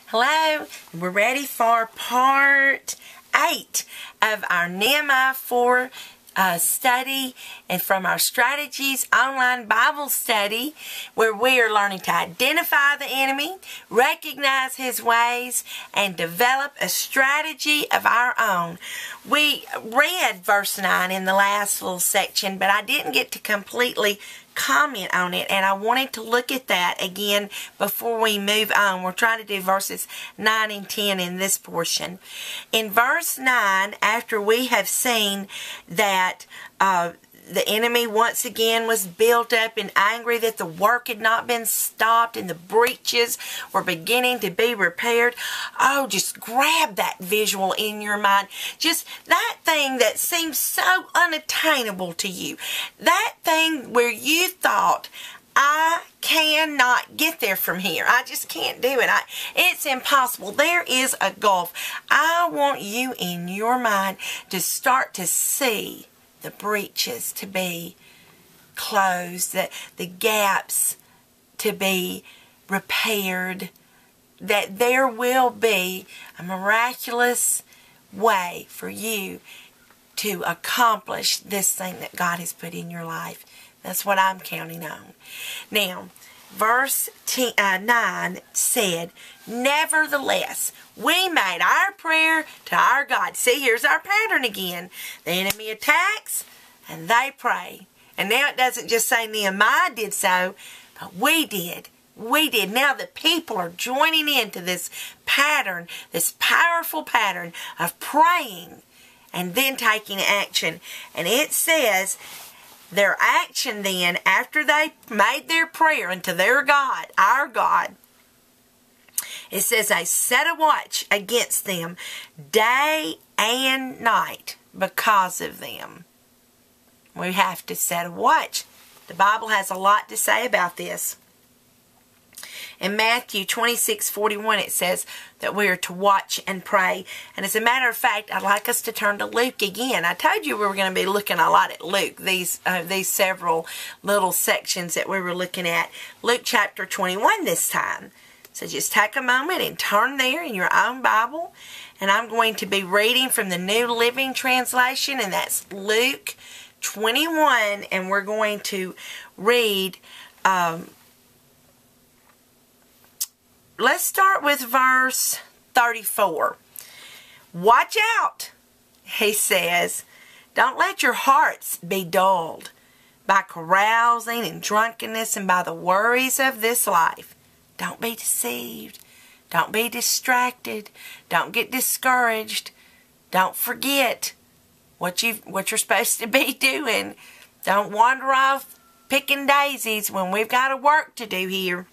Hello, we're ready for part 8 of our Nehemiah 4 study, and from our Strategies online Bible study, where we are learning to identify the enemy, recognize his ways, and develop a strategy of our own. We read verse 9 in the last little section, but I didn't get to completely comment on it, and I wanted to look at that again before we move on. We're trying to do verses 9 and 10 in this portion. In verse 9, after we have seen that the enemy once again was built up and angry that the work had not been stopped and the breaches were beginning to be repaired. Oh, just grab that visual in your mind. Just that thing that seems so unattainable to you. That thing where you thought, I cannot get there from here. I just can't do it. It's impossible. There is a gulf. I want you in your mind to start to see the breaches to be closed, the gaps to be repaired, that there will be a miraculous way for you to accomplish this thing that God has put in your life. That's what I'm counting on. Now, verse 9 said, nevertheless, we made our prayer to our God. See, here's our pattern again. The enemy attacks, and they pray. And now it doesn't just say Nehemiah did so, but we did. We did. Now the people are joining into this pattern, this powerful pattern of praying and then taking action. And it says, their action then, after they made their prayer unto their God, our God, it says they set a watch against them day and night because of them. We have to set a watch. The Bible has a lot to say about this. In Matthew 26:41 it says that we are to watch and pray. And as a matter of fact, I'd like us to turn to Luke again. I told you we were going to be looking a lot at Luke, these several little sections that we were looking at. Luke chapter 21 this time. So just take a moment and turn there in your own Bible. And I'm going to be reading from the New Living Translation, and that's Luke 21. And we're going to read, let's start with verse 34. Watch out, he says. Don't let your hearts be dulled by carousing and drunkenness and by the worries of this life. Don't be deceived. Don't be distracted. Don't get discouraged. Don't forget what you're supposed to be doing. Don't wander off picking daisies when we've got a work to do here.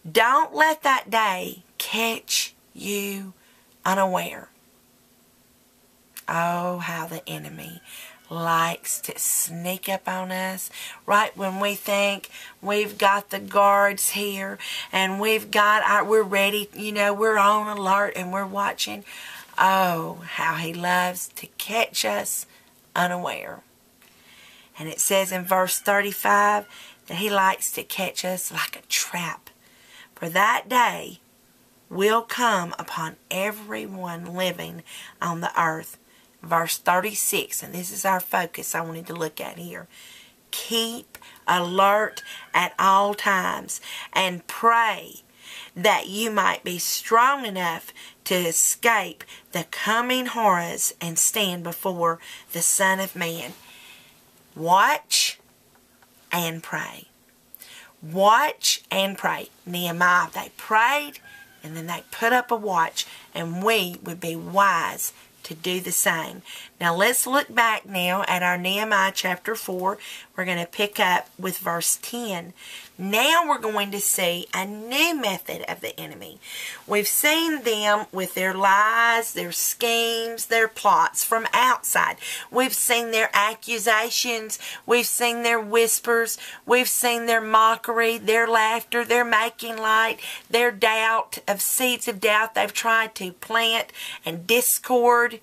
Don't let that day catch you unaware. Oh, how the enemy likes to sneak up on us right when we think we've got the guards here and we're ready, we're on alert and we're watching. Oh, how he loves to catch us unaware. And it says in verse 35 that he likes to catch us like a trap. For that day will come upon everyone living on the earth. Verse 36, and this is our focus I wanted to look at here. Keep alert at all times and pray that you might be strong enough to escape the coming horrors and stand before the Son of Man. Watch and pray. Watch and pray. Nehemiah, they prayed and then they put up a watch, and we would be wise to do the same. Now let's look back now at our Nehemiah chapter 4. We're going to pick up with verse 10. Now we're going to see a new method of the enemy. We've seen them with their lies, their schemes, their plots from outside. We've seen their accusations. We've seen their whispers. We've seen their mockery, their laughter, their making light, their doubt, of seeds of doubt they've tried to plant, and discord.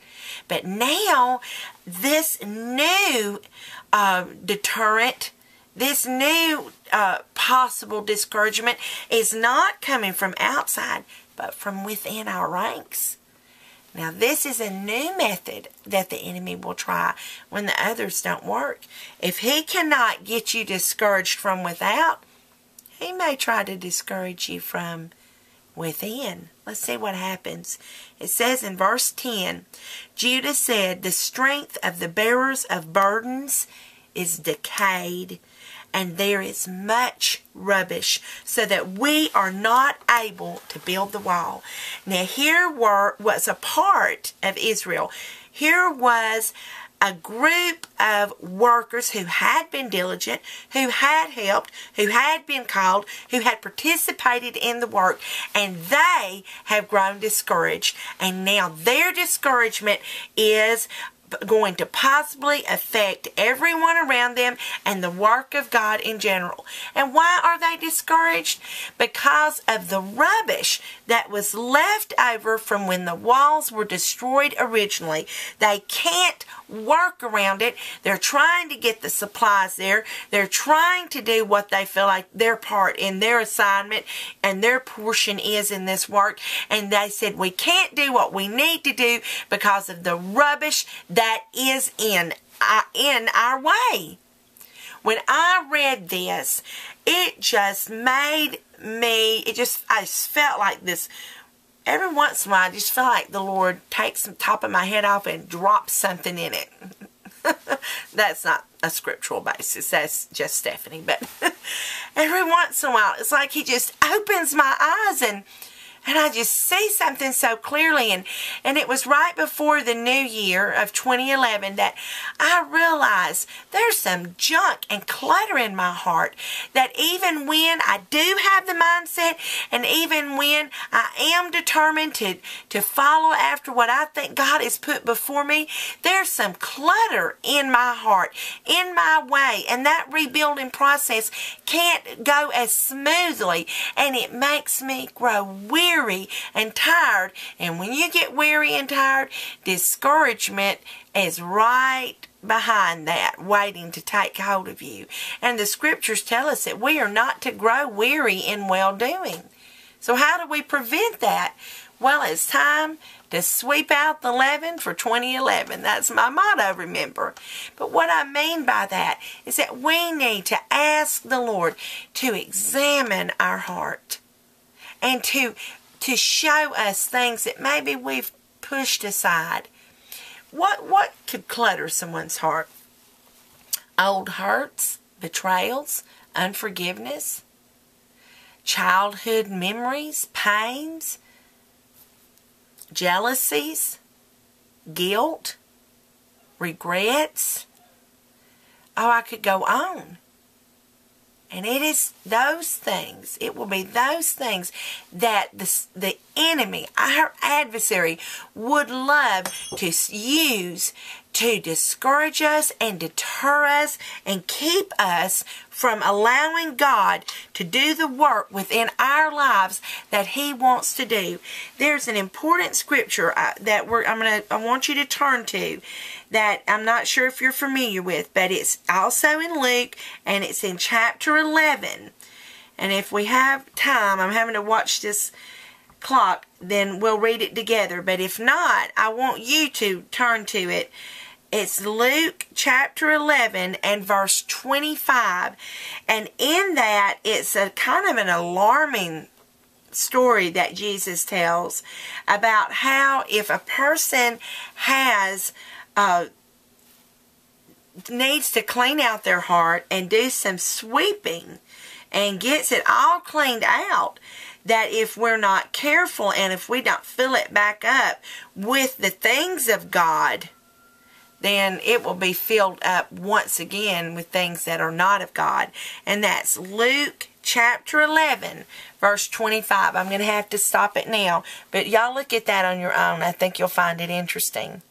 But now this new deterrent, this new possible discouragement is not coming from outside. but from within our ranks. Now, this is a new method that the enemy will try when the others don't work. If he cannot get you discouraged from without, he may try to discourage you from within. Let's see what happens. It says in verse 10, Judah said, the strength of the bearers of burdens is decayed, and there is much rubbish, so that we are not able to build the wall. Now here was a part of Israel. Here was a group of workers who had been diligent, who had helped, who had been called, who had participated in the work, and they have grown discouraged. And now their discouragement is going to possibly affect everyone around them and the work of God in general. And why are they discouraged? Because of the rubbish that was left over from when the walls were destroyed originally. They can't work around it. They're trying to get the supplies there. They're trying to do what they feel like their part in their assignment and their portion is in this work. And they said, we can't do what we need to do because of the rubbish that is in our way. When I read this, it just made me, I just felt like this. Every once in a while, I just feel like the Lord takes the top of my head off and drops something in it. That's not a scriptural basis. That's just Stephanie. But every once in a while, it's like he just opens my eyes and I just see something so clearly. And it was right before the new year of 2011 that I realized there's some junk and clutter in my heart, that even when I do have the mindset and even when I am determined to follow after what I think God has put before me, there's some clutter in my heart, in my way. And that rebuilding process can't go as smoothly, and it makes me grow weary and tired. And when you get weary and tired, discouragement is right behind that, waiting to take hold of you. And the scriptures tell us that we are not to grow weary in well-doing. So how do we prevent that? Well, it's time to sweep out the leaven for 2011. That's my motto, remember. But what I mean by that is that we need to ask the Lord to examine our heart and to show us things that maybe we've pushed aside. What could clutter someone's heart? Old hurts, betrayals, unforgiveness, childhood memories, pains, jealousies, guilt, regrets. Oh, I could go on. And it is those things, it will be those things that the enemy, our adversary, would love to use to discourage us and deter us and keep us from allowing God to do the work within our lives that He wants to do. There's an important scripture that I want you to turn to that I'm not sure if you're familiar with, but it's also in Luke and it's in chapter 11. And if we have time, I'm having to watch this clock, then we'll read it together. But if not, I want you to turn to it. It's Luke chapter 11 and verse 25. And in that, it's a kind of an alarming story that Jesus tells about how if a person has needs to clean out their heart and do some sweeping and gets it all cleaned out, that if we're not careful and if we don't fill it back up with the things of God, then it will be filled up once again with things that are not of God. And that's Luke chapter 11, verse 25. I'm going to have to stop it now, but y'all look at that on your own. I think you'll find it interesting.